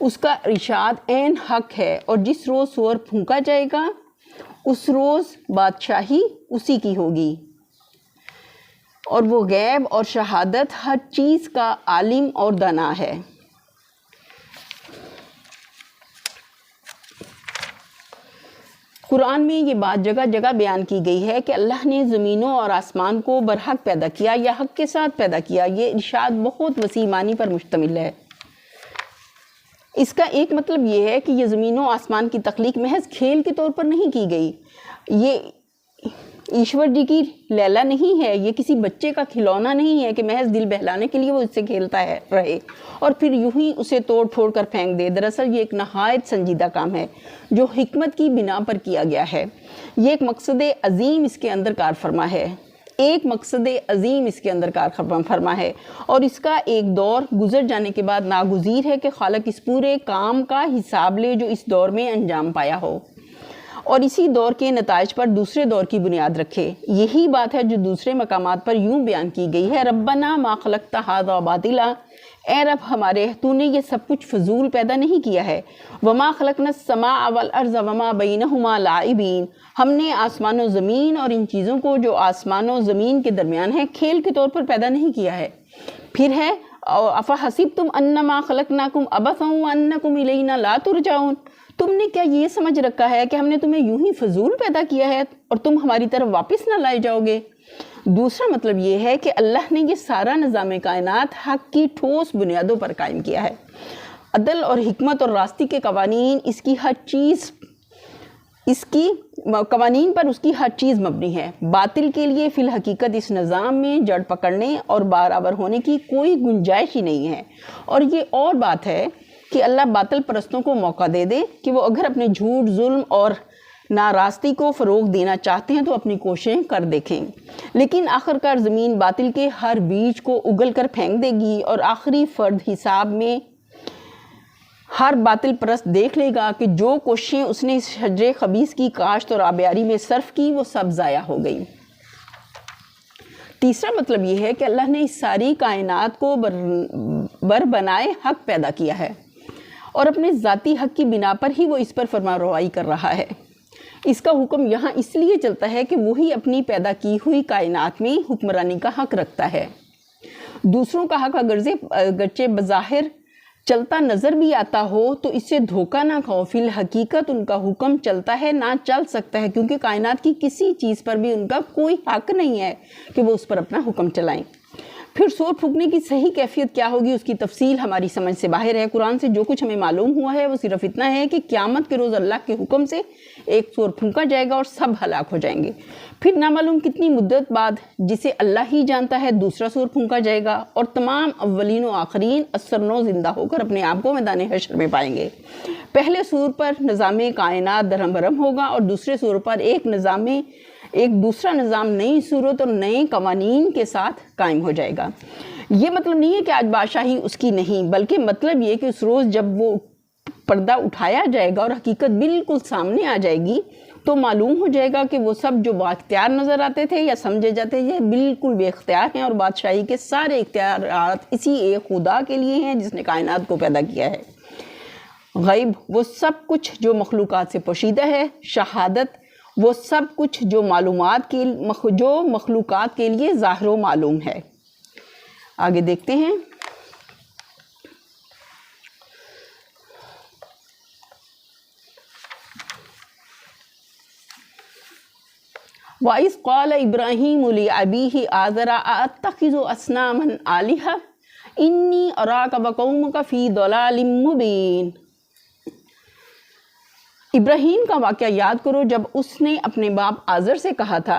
اس کا ارشاد عین حق ہے، اور جس روز سور پھونکا جائے گا اس روز بادشاہی اسی کی ہوگی، اور وہ غیب اور شہادت ہر چیز کا عالم اور دانا ہے۔ قرآن میں یہ بات جگہ جگہ بیان کی گئی ہے کہ اللہ نے زمینوں اور آسمان کو برحق پیدا کیا یا حق کے ساتھ پیدا کیا۔ یہ ارشاد بہت وسیع معنی پر مشتمل ہے۔ اس کا ایک مطلب یہ ہے کہ یہ زمینوں آسمان کی تخلیق محض کھیل کے طور پر نہیں کی گئی، یہ ایشور جی کی لیلا نہیں ہے، یہ کسی بچے کا کھلونا نہیں ہے کہ محض دل بہلانے کے لیے وہ اس سے کھیلتا ہے رہے اور پھر یوں ہی اسے توڑ پھوڑ کر پھینک دے۔ دراصل یہ ایک نہایت سنجیدہ کام ہے جو حکمت کی بنا پر کیا گیا ہے۔ یہ ایک مقصد عظیم اس کے اندر کار فرما ہے، ایک مقصد عظیم اس کے اندر کار فرما ہے، اور اس کا ایک دور گزر جانے کے بعد ناگزیر ہے کہ خالق اس پورے کام کا حساب لے جو اس دور میں انجام پایا ہو، اور اسی دور کے نتائج پر دوسرے دور کی بنیاد رکھے۔ یہی بات ہے جو دوسرے مقامات پر یوں بیان کی گئی ہے، ربنا ما خلقت ھذا باطلا، اے رب ہمارے تو نے یہ سب کچھ فضول پیدا نہیں کیا ہے، وما خلقنا السماء والارض وما بینہما لاعبین، ہم نے آسمان و زمین اور ان چیزوں کو جو آسمان و زمین کے درمیان ہیں کھیل کے طور پر پیدا نہیں کیا ہے۔ پھر ہے افحسبتم انما خلقناکم عبثا وانکم الینا لا ترجعون، تم نے کیا یہ سمجھ رکھا ہے کہ ہم نے تمہیں یوں ہی فضول پیدا کیا ہے اور تم ہماری طرف واپس نہ لائے جاؤ گے؟ دوسرا مطلب یہ ہے کہ اللہ نے یہ سارا نظام کائنات حق کی ٹھوس بنیادوں پر قائم کیا ہے۔ عدل اور حکمت اور راستی کے قوانین قوانین پر اس کی ہر چیز مبنی ہے۔ باطل کے لیے فی الحقیقت اس نظام میں جڑ پکڑنے اور برابر ہونے کی کوئی گنجائش ہی نہیں ہے، اور یہ اور بات ہے کہ اللہ باطل پرستوں کو موقع دے دے کہ وہ اگر اپنے جھوٹ، ظلم اور ناراستی کو فروغ دینا چاہتے ہیں تو اپنی کوششیں کر دیکھیں، لیکن آخرکار زمین باطل کے ہر بیج کو اگل کر پھینک دے گی، اور آخری فرد حساب میں ہر باطل پرست دیکھ لے گا کہ جو کوششیں اس نے اس شجر خبیث کی کاشت اور آبیاری میں صرف کی وہ سب ضائع ہو گئی۔ تیسرا مطلب یہ ہے کہ اللہ نے اس ساری کائنات کو بنائے حق پیدا کیا ہے، اور اپنے ذاتی حق کی بنا پر ہی وہ اس پر فرما روائی کر رہا ہے۔ اس کا حکم یہاں اس لیے چلتا ہے کہ وہی اپنی پیدا کی ہوئی کائنات میں حکمرانی کا حق رکھتا ہے۔ دوسروں کا حق اگرچہ بظاہر چلتا نظر بھی آتا ہو تو اس سے دھوکہ نہ کھاؤ، فی الحقیقت ان کا حکم چلتا ہے، نہ چل سکتا ہے، کیونکہ کائنات کی کسی چیز پر بھی ان کا کوئی حق نہیں ہے کہ وہ اس پر اپنا حکم چلائیں۔ پھر سور پھونکنے کی صحیح کیفیت کیا ہوگی اس کی تفصیل ہماری سمجھ سے باہر ہے۔ قرآن سے جو کچھ ہمیں معلوم ہوا ہے وہ صرف اتنا ہے کہ قیامت کے روز اللہ کے حکم سے ایک سور پھونکا جائے گا اور سب ہلاک ہو جائیں گے۔ پھر نامعلوم کتنی مدت بعد، جسے اللہ ہی جانتا ہے، دوسرا سور پھونکا جائے گا، اور تمام اولین و آخرین اثر نو زندہ ہو کر اپنے آپ کو میدان حشر میں پائیں گے۔ پہلے سور پر نظام کائنات درہم برہم ہوگا، اور دوسرے سور پر ایک دوسرا نظام نئی صورت اور نئے قوانین کے ساتھ قائم ہو جائے گا۔ یہ مطلب نہیں ہے کہ آج بادشاہی اس کی نہیں، بلکہ مطلب یہ کہ اس روز جب وہ پردہ اٹھایا جائے گا اور حقیقت بالکل سامنے آ جائے گی تو معلوم ہو جائے گا کہ وہ سب جو با اختیار نظر آتے تھے یا سمجھے جاتے یہ بالکل بے اختیار ہیں، اور بادشاہی کے سارے اختیارات اسی ایک خدا کے لیے ہیں جس نے کائنات کو پیدا کیا ہے۔ غیب وہ سب کچھ جو مخلوقات سے پوشیدہ ہے، شہادت وہ سب کچھ جو مخلوقات کے لیے ظاہر و معلوم ہے۔ آگے دیکھتے ہیں۔ وَإِذْ قَالَ إِبْرَاهِيمُ لِأَبِيهِ آزَرَ أَأَتَّخِذُ أَصْنَامًا آلِهَةً إِنِّي أَرَاكَ وَقَوْمَكَ فِي ضَلَالٍ مُبِينٍ۔ ابراہیم کا واقعہ یاد کرو جب اس نے اپنے باپ آزر سے کہا تھا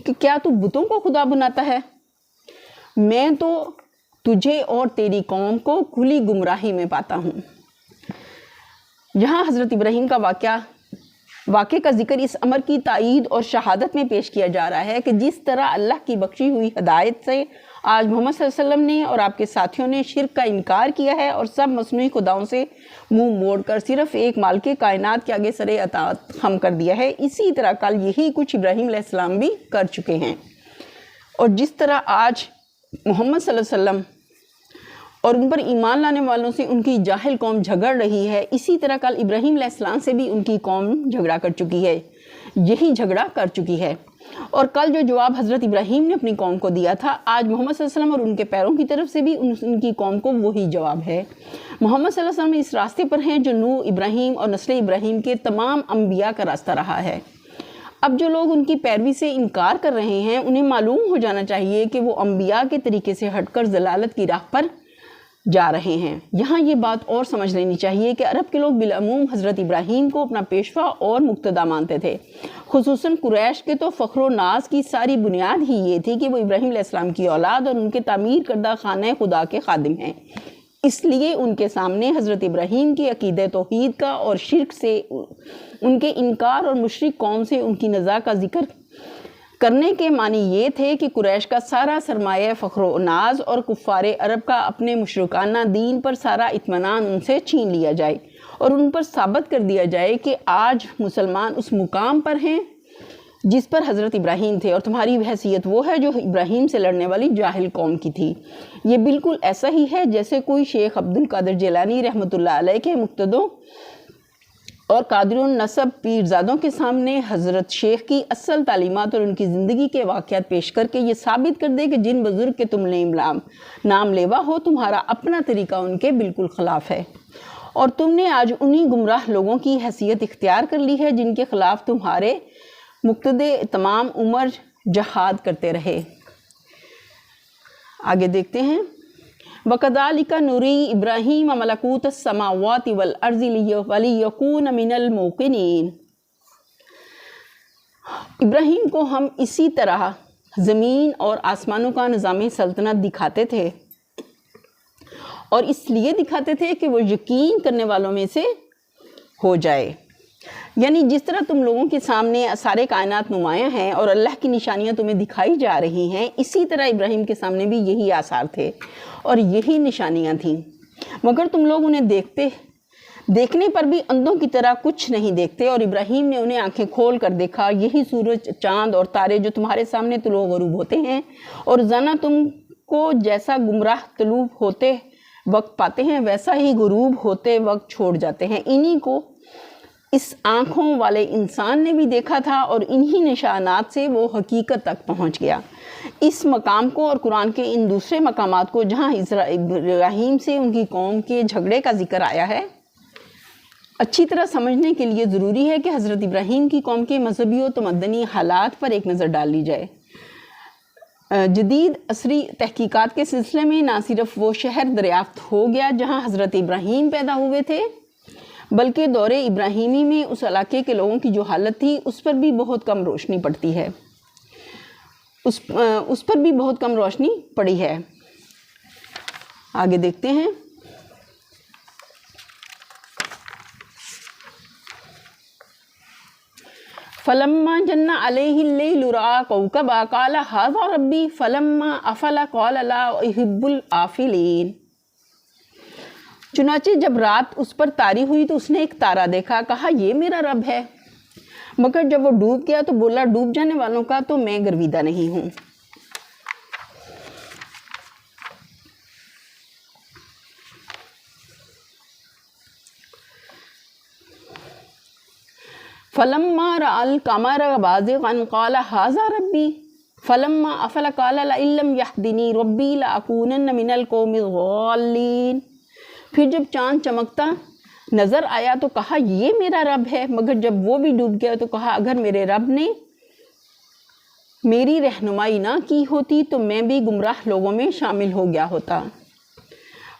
کہ کیا تو بتوں کو خدا بناتا ہے؟ میں تو تجھے اور تیری قوم کو کھلی گمراہی میں پاتا ہوں۔ یہاں حضرت ابراہیم کا واقعے کا ذکر اس امر کی تائید اور شہادت میں پیش کیا جا رہا ہے کہ جس طرح اللہ کی بخشی ہوئی ہدایت سے آج محمد صلی اللہ علیہ وسلم نے اور آپ کے ساتھیوں نے شرک کا انکار کیا ہے اور سب مصنوعی خداؤں سے منہ موڑ کر صرف ایک مالک کائنات کے آگے سر اطاعت خم کر دیا ہے، اسی طرح کل یہی کچھ ابراہیم علیہ السلام بھی کر چکے ہیں۔ اور جس طرح آج محمد صلی اللہ علیہ وسلم اور ان پر ایمان لانے والوں سے ان کی جاہل قوم جھگڑ رہی ہے، اسی طرح کل ابراہیم علیہ السلام سے بھی ان کی قوم جھگڑا کر چکی ہے، یہی جھگڑا کر چکی ہے۔ اور کل جو جواب حضرت ابراہیم نے اپنی قوم کو دیا تھا، آج محمد صلی اللہ علیہ وسلم اور ان کے پیروں کی طرف سے بھی ان کی قوم کو وہی جواب ہے۔ محمد صلی اللہ علیہ وسلم اس راستے پر ہیں جو نوح، ابراہیم اور نسل ابراہیم کے تمام انبیاء کا راستہ رہا ہے۔ اب جو لوگ ان کی پیروی سے انکار کر رہے ہیں، انہیں معلوم ہو جانا چاہیے کہ وہ انبیاء کے طریقے سے ہٹ کر ضلالت کی راہ پر جا رہے ہیں۔ یہاں یہ بات اور سمجھ لینی چاہیے کہ عرب کے لوگ بالعموم حضرت ابراہیم کو اپنا پیشوا اور مقتدا مانتے تھے، خصوصاً قریش کے تو فخر و ناز کی ساری بنیاد ہی یہ تھی کہ وہ ابراہیم علیہ السلام کی اولاد اور ان کے تعمیر کردہ خانہ خدا کے خادم ہیں۔ اس لیے ان کے سامنے حضرت ابراہیم کے عقیدہ توحید کا اور شرک سے، ان کے انکار اور مشرک قوم سے ان کی نزاع کا ذکر کرنے کے معنی یہ تھے کہ قریش کا سارا سرمایہ فخر و ناز اور کفار عرب کا اپنے مشرکانہ دین پر سارا اطمینان ان سے چھین لیا جائے اور ان پر ثابت کر دیا جائے کہ آج مسلمان اس مقام پر ہیں جس پر حضرت ابراہیم تھے، اور تمہاری حیثیت وہ ہے جو ابراہیم سے لڑنے والی جاہل قوم کی تھی۔ یہ بالکل ایسا ہی ہے جیسے کوئی شیخ عبد القادر جیلانی رحمۃ اللہ علیہ کے مقتدوں اور قادر النسب پیرزادوں کے سامنے حضرت شیخ کی اصل تعلیمات اور ان کی زندگی کے واقعات پیش کر کے یہ ثابت کر دے کہ جن بزرگ کے تم نام لیوا ہو، تمہارا اپنا طریقہ ان کے بالکل خلاف ہے، اور تم نے آج انہی گمراہ لوگوں کی حیثیت اختیار کر لی ہے جن کے خلاف تمہارے مقتدے تمام عمر جہاد کرتے رہے۔ آگے دیکھتے ہیں، وَكَذَلِكَ نُرِي إِبْرَاهِيمَ مَلَكُوتَ السَّمَاوَاتِ وَالْأَرْضِ وَلِيَكُونَ مِنَ الْمُوقِنِينَ۔ ابراہیم کو ہم اسی طرح زمین اور آسمانوں کا نظام سلطنت دکھاتے تھے، اور اس لیے دکھاتے تھے کہ وہ یقین کرنے والوں میں سے ہو جائے۔ یعنی جس طرح تم لوگوں کے سامنے سارے کائنات نمایاں ہیں اور اللہ کی نشانیاں تمہیں دکھائی جا رہی ہیں، اسی طرح ابراہیم کے سامنے بھی یہی آثار تھے اور یہی نشانیاں تھیں، مگر تم لوگ انہیں دیکھنے پر بھی اندھوں کی طرح کچھ نہیں دیکھتے، اور ابراہیم نے انہیں آنکھیں کھول کر دیکھا۔ یہی سورج، چاند اور تارے جو تمہارے سامنے طلوع غروب ہوتے ہیں اور زنا تم کو جیسا گمراہ طلوع ہوتے وقت پاتے ہیں ویسا ہی غروب ہوتے وقت چھوڑ جاتے ہیں، انہی کو اس آنکھوں والے انسان نے بھی دیکھا تھا، اور انہی نشانات سے وہ حقیقت تک پہنچ گیا۔ اس مقام کو اور قرآن کے ان دوسرے مقامات کو جہاں ابراہیم سے ان کی قوم کے جھگڑے کا ذکر آیا ہے، اچھی طرح سمجھنے کے لیے ضروری ہے کہ حضرت ابراہیم کی قوم کے مذہبی و تمدنی حالات پر ایک نظر ڈال لی جائے۔ جدید عصری تحقیقات کے سلسلے میں نہ صرف وہ شہر دریافت ہو گیا جہاں حضرت ابراہیم پیدا ہوئے تھے، بلکہ دور ابراہیمی میں اس علاقے کے لوگوں کی جو حالت تھی اس پر بھی بہت کم روشنی پڑتی ہے، اس پر بھی بہت کم روشنی پڑی ہے۔ آگے دیکھتے ہیں، فلما جن علیہ اللیل رأى کوكبا قال ھذا ربی فلما افل قال لا احب الآفلین۔ چنانچہ جب رات اس پر طاری ہوئی تو اس نے ایک تارا دیکھا، کہا یہ میرا رب ہے، مگر جب وہ ڈوب گیا تو بولا ڈوب جانے والوں کا تو میں گرویدہ نہیں ہوں۔ فلما رأى القمر بازغا قال ھذا ربی فلما افل قال لئن لم يهدني ربی لأکونن من القوم الضالین۔ پھر جب چاند چمکتا نظر آیا تو کہا یہ میرا رب ہے، مگر جب وہ بھی ڈوب گیا تو کہا اگر میرے رب نے میری رہنمائی نہ کی ہوتی تو میں بھی گمراہ لوگوں میں شامل ہو گیا ہوتا۔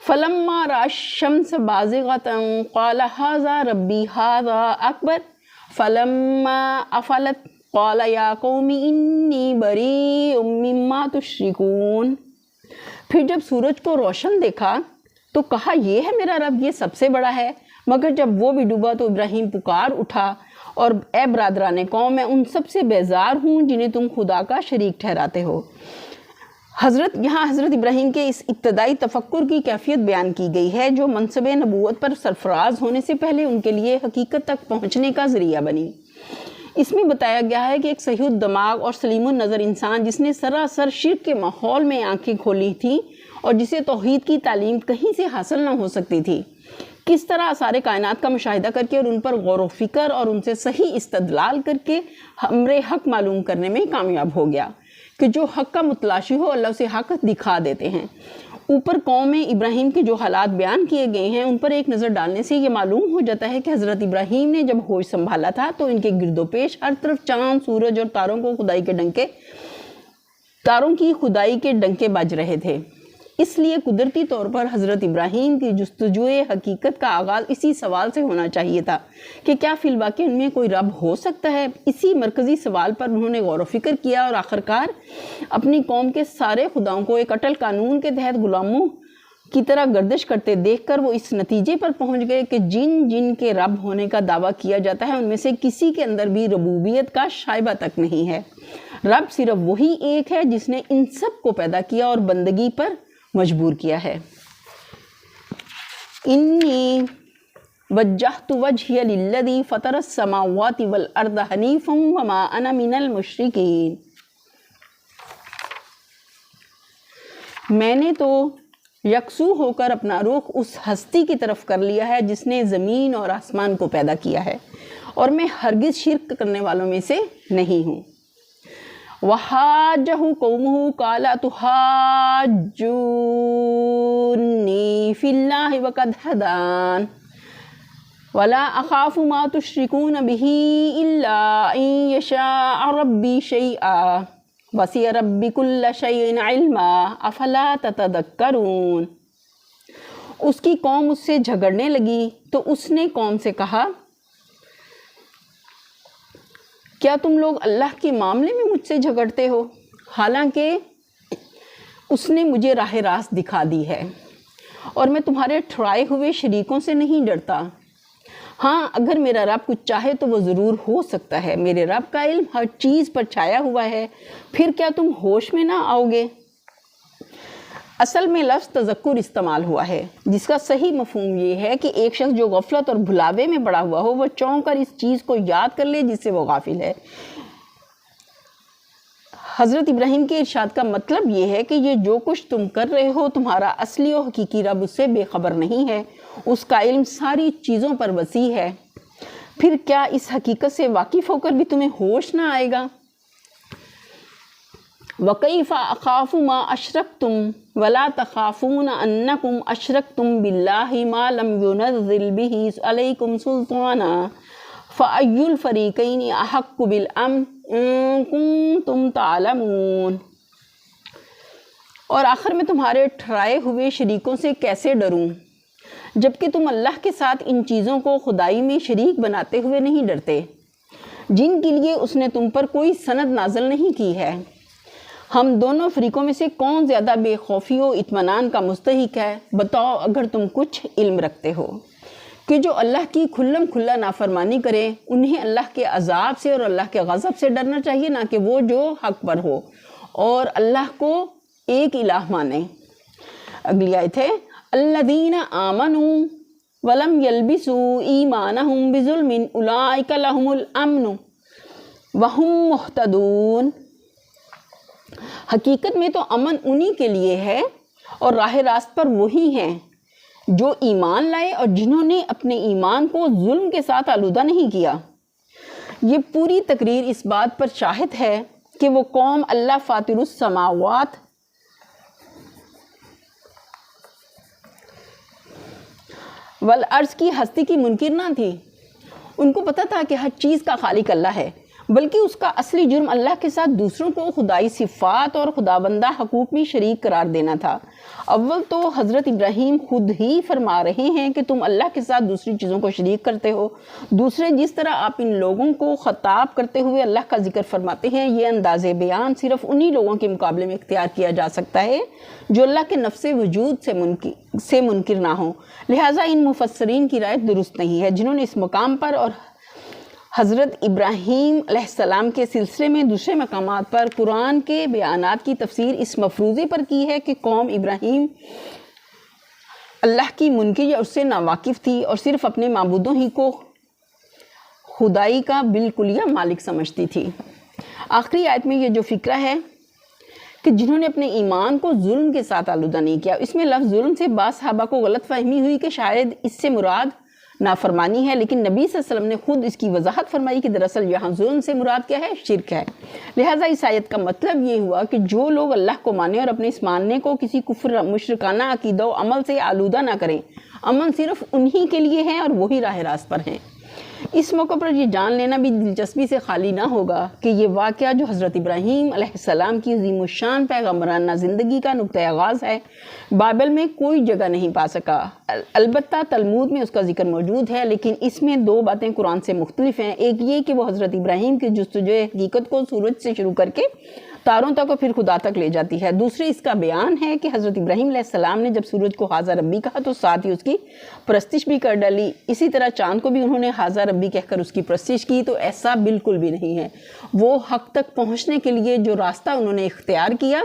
فلما رأى الشمس بازغة قال ھذا ربی ھذا اکبر فلما افلت قال یا قوم انی بریء مما تشرکون۔ پھر جب سورج کو روشن دیکھا تو کہا یہ ہے میرا رب، یہ سب سے بڑا ہے، مگر جب وہ بھی ڈوبا تو ابراہیم پکار اٹھا اور اے برادران قوم، میں ان سب سے بیزار ہوں جنہیں تم خدا کا شریک ٹھہراتے ہو۔ یہاں حضرت ابراہیم کے اس ابتدائی تفکر کی کیفیت بیان کی گئی ہے جو منصب نبوت پر سرفراز ہونے سے پہلے ان کے لیے حقیقت تک پہنچنے کا ذریعہ بنی۔ اس میں بتایا گیا ہے کہ ایک صحیح دماغ اور سلیم النظر انسان جس نے سراسر شرک کے ماحول میں آنکھیں کھولی تھیں اور جسے توحید کی تعلیم کہیں سے حاصل نہ ہو سکتی تھی، کس طرح سارے کائنات کا مشاہدہ کر کے اور ان پر غور و فکر اور ان سے صحیح استدلال کر کے امر حق معلوم کرنے میں کامیاب ہو گیا کہ جو حق کا متلاشی ہو اللہ اسے حق دکھا دیتے ہیں۔ اوپر قوم ابراہیم کے جو حالات بیان کیے گئے ہیں ان پر ایک نظر ڈالنے سے یہ معلوم ہو جاتا ہے کہ حضرت ابراہیم نے جب ہوش سنبھالا تھا تو ان کے گرد و پیش ہر طرف چاند، سورج اور تاروں کی خدائی کے ڈنکے بج رہے تھے۔ اس لیے قدرتی طور پر حضرت ابراہیم کی جستجوئے حقیقت کا آغاز اسی سوال سے ہونا چاہیے تھا کہ کیا فی الواقع ان میں کوئی رب ہو سکتا ہے؟ اسی مرکزی سوال پر انہوں نے غور و فکر کیا اور آخرکار اپنی قوم کے سارے خداؤں کو ایک اٹل قانون کے تحت غلاموں کی طرح گردش کرتے دیکھ کر وہ اس نتیجے پر پہنچ گئے کہ جن کے رب ہونے کا دعویٰ کیا جاتا ہے ان میں سے کسی کے اندر بھی ربوبیت کا شائبہ تک نہیں ہے۔ رب صرف وہی ایک ہے جس نے ان سب کو پیدا کیا اور بندگی پر مجبور کیا ہے۔ انی وجہت وجہی للذی فطر السماوات والارض حنیفا وما انا من المشرکین۔ میں نے تو یکسو ہو کر اپنا رخ اس ہستی کی طرف کر لیا ہے جس نے زمین اور آسمان کو پیدا کیا ہے، اور میں ہرگز شرک کرنے والوں میں سے نہیں ہوں۔ وحاجہ قومہ قال تحاجونی فی اللہ وقد ہدان ولا اخاف ما تشرکون بہ الا ان یشاء ربی شیئا وسع ربی کل شیء علما افلا تتذکرون۔ اس کی قوم اس سے جھگڑنے لگی تو اس نے قوم سے کہا، کیا تم لوگ اللہ کے معاملے میں مجھ سے جھگڑتے ہو، حالانکہ اس نے مجھے راہ راست دکھا دی ہے اور میں تمہارے ٹھڑائے ہوئے شریکوں سے نہیں ڈرتا۔ ہاں، اگر میرا رب کچھ چاہے تو وہ ضرور ہو سکتا ہے۔ میرے رب کا علم ہر چیز پر چھایا ہوا ہے، پھر کیا تم ہوش میں نہ آؤ گے؟ اصل میں لفظ تذکر استعمال ہوا ہے جس کا صحیح مفہوم یہ ہے کہ ایک شخص جو غفلت اور بھلاوے میں پڑا ہوا ہو وہ چونک کر اس چیز کو یاد کر لے جس سے وہ غافل ہے۔ حضرت ابراہیم کے ارشاد کا مطلب یہ ہے کہ یہ جو کچھ تم کر رہے ہو تمہارا اصلی و حقیقی رب اس سے بے خبر نہیں ہے، اس کا علم ساری چیزوں پر وسیع ہے۔ پھر کیا اس حقیقت سے واقف ہو کر بھی تمہیں ہوش نہ آئے گا؟ وَكَيْفَ أَخَافُ مَا أَشْرَكْتُمْ وَلَا تَخَافُونَ أَنَّكُمْ أَشْرَكْتُمْ بِاللَّهِ مَا لَمْ يُنَزِّلْ بِهِ عَلَيْكُمْ سُلْطَانًا فَأَيُّ الْفَرِيقَيْنِ أَحَقُّ بِالْأَمْنِ إِن كُنتُمْ تَعْلَمُونَ۔ اور آخر میں تمہارے ٹھہرائے ہوئے شریکوں سے کیسے ڈروں جبکہ تم اللہ کے ساتھ ان چیزوں کو خدائی میں شریک بناتے ہوئے نہیں ڈرتے جن کے لیے اس نے تم پر کوئی سند نازل نہیں کی ہے۔ ہم دونوں فریقوں میں سے کون زیادہ بے خوفی و اطمینان کا مستحق ہے؟ بتاؤ اگر تم کچھ علم رکھتے ہو کہ جو اللہ کی کھلم کھلا نافرمانی کرے انہیں اللہ کے عذاب سے اور اللہ کے غضب سے ڈرنا چاہیے، نہ کہ وہ جو حق پر ہو اور اللہ کو ایک الہ مانے۔ اگلی آیت ہے الذین آمنوا ولم یلبسوا ایمانہم بظلم اولئک لہم الامن وہم مہتدون۔ حقیقت میں تو امن انہی کے لیے ہے اور راہ راست پر وہی ہیں جو ایمان لائے اور جنہوں نے اپنے ایمان کو ظلم کے ساتھ آلودہ نہیں کیا۔ یہ پوری تقریر اس بات پر شاہد ہے کہ وہ قوم اللہ فاطر السماوات والارض کی ہستی کی منکر نہ تھی۔ ان کو پتہ تھا کہ ہر چیز کا خالق اللہ ہے، بلکہ اس کا اصلی جرم اللہ کے ساتھ دوسروں کو خدائی صفات اور خداوندہ حقوق میں شریک قرار دینا تھا۔ اول تو حضرت ابراہیم خود ہی فرما رہے ہیں کہ تم اللہ کے ساتھ دوسری چیزوں کو شریک کرتے ہو۔ دوسرے جس طرح آپ ان لوگوں کو خطاب کرتے ہوئے اللہ کا ذکر فرماتے ہیں، یہ انداز بیان صرف انہی لوگوں کے مقابلے میں اختیار کیا جا سکتا ہے جو اللہ کے نفس وجود سے منکر نہ ہوں۔ لہٰذا ان مفسرین کی رائے درست نہیں ہے جنہوں نے اس مقام پر اور حضرت ابراہیم علیہ السلام کے سلسلے میں دوسرے مقامات پر قرآن کے بیانات کی تفسیر اس مفروضے پر کی ہے کہ قوم ابراہیم اللہ کی منکر یا اس سے ناواقف تھی اور صرف اپنے معبودوں ہی کو خدائی کا بالکلیہ مالک سمجھتی تھی۔ آخری آیت میں یہ جو فکرہ ہے کہ جنہوں نے اپنے ایمان کو ظلم کے ساتھ آلودہ نہیں کیا۔ اس میں لفظ ظلم سے بعض صحابہ کو غلط فہمی ہوئی کہ شاید اس سے مراد نافرمانی ہے، لیکن نبی صلی اللہ علیہ وسلم نے خود اس کی وضاحت فرمائی کہ دراصل یہاں ظلم سے مراد کیا ہے؟ شرک ہے۔ لہٰذا اس آیت کا مطلب یہ ہوا کہ جو لوگ اللہ کو مانیں اور اپنے اس ماننے کو کسی کفر مشرکانہ عقیدہ و عمل سے آلودہ نہ کریں، امن صرف انہی کے لیے ہے اور وہی راہ راست پر ہیں۔ اس موقع پر یہ جان لینا بھی دلچسپی سے خالی نہ ہوگا کہ یہ واقعہ جو حضرت ابراہیم علیہ السلام کی عظیم الشان پیغمبرانہ زندگی کا نقطۂ آغاز ہے، بائبل میں کوئی جگہ نہیں پا سکا۔ البتہ تلمود میں اس کا ذکر موجود ہے، لیکن اس میں دو باتیں قرآن سے مختلف ہیں۔ ایک یہ کہ وہ حضرت ابراہیم کی جستجوِ حقیقت کو سورج سے شروع کر کے تاروں تک اور پھر خدا تک لے جاتی ہے۔ دوسری اس کا بیان ہے کہ حضرت ابراہیم علیہ السلام نے جب سورج کو ھذا ربی کہا تو ساتھ ہی اس کی پرستش بھی کر ڈالی۔ اسی طرح چاند کو بھی انہوں نے ھذا ربی کہہ کر اس کی پرستش کی، تو ایسا بالکل بھی نہیں ہے۔ وہ حق تک پہنچنے کے لیے جو راستہ انہوں نے اختیار کیا،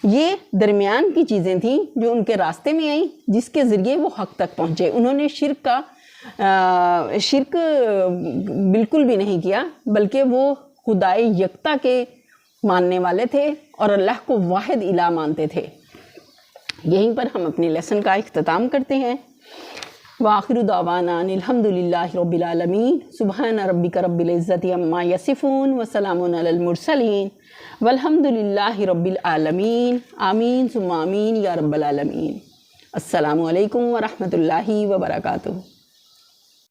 یہ درمیان کی چیزیں تھیں جو ان کے راستے میں آئیں، جس کے ذریعے وہ حق تک پہنچے۔ انہوں نے شرک بالکل بھی نہیں کیا، بلکہ وہ خدائے یکتا کے ماننے والے تھے اور اللہ کو واحد الہ مانتے تھے۔ یہیں پر ہم اپنے لیسن کا اختتام کرتے ہیں۔ وآخر دعوانا ان الحمد للہ رب العالمین، سبحان ربک رب العزت عما یصفون وسلام علی المرسلین والحمد للہ رب العالمین، آمین ثم آمین یا رب العالمین۔ السلام علیکم ورحمۃ اللہ وبرکاتہ۔